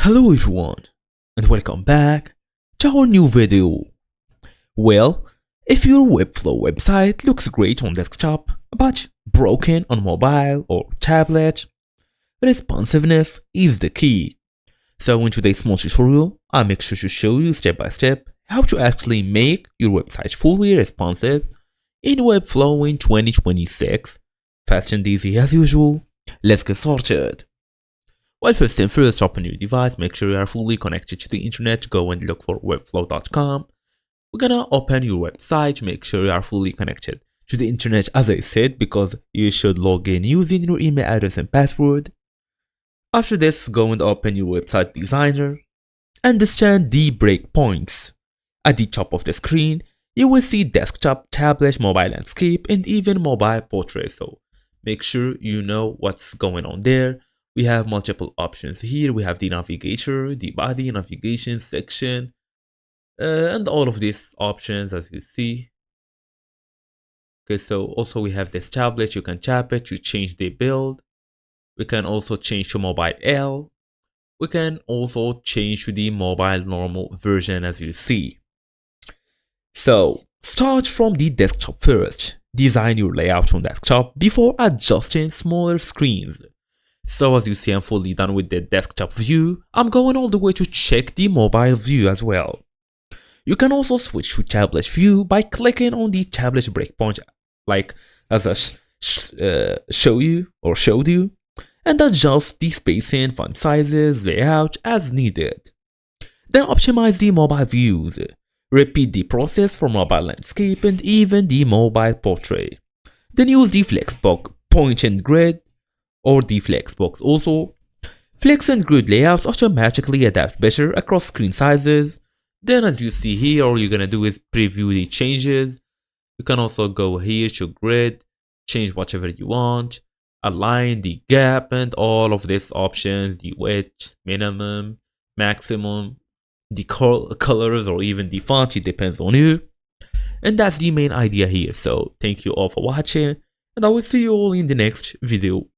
Hello everyone, and welcome back to our new video. Well, if your Webflow website looks great on desktop, but broken on mobile or tablet, responsiveness is the key. So in today's small tutorial, I'll make sure to show you step by step how to actually make your website fully responsive in Webflow in 2026. Fast and easy as usual. Let's get started. Well, first thing first, open your device, make sure you are fully connected to the internet, go and look for webflow.com. We're gonna open your website, make sure you are fully connected to the internet as I said, because you should log in using your email address and password. After this, go and open your website designer. Understand the breakpoints. At the top of the screen, you will see desktop, tablet, mobile landscape, and even mobile portrait. So make sure you know what's going on there. We have multiple options here. We have the navigator, the body, navigation section, and all of these options as you see. Okay, so also we have this tablet. You can tap it to change the build. We can also change to mobile L. We can also change to the mobile normal version as you see. So start from the desktop first. Design your layout on desktop before adjusting smaller screens. So as you see, I'm fully done with the desktop view. I'm going all the way to check the mobile view as well. You can also switch to tablet view by clicking on the tablet breakpoint, like as I showed you, and adjust the spacing, font sizes, layout as needed. Then optimize the mobile views. Repeat the process for mobile landscape and even the mobile portrait. Then use the flexbox point and grid or the flexbox also. Flex and grid layouts automatically adapt better across screen sizes. Then as you see here, all you're gonna do is preview the changes. You can also go here to grid, change whatever you want, align the gap and all of these options, the width, minimum, maximum, the colors or even the font, it depends on you. And that's the main idea here. So thank you all for watching, and I will see you all in the next video.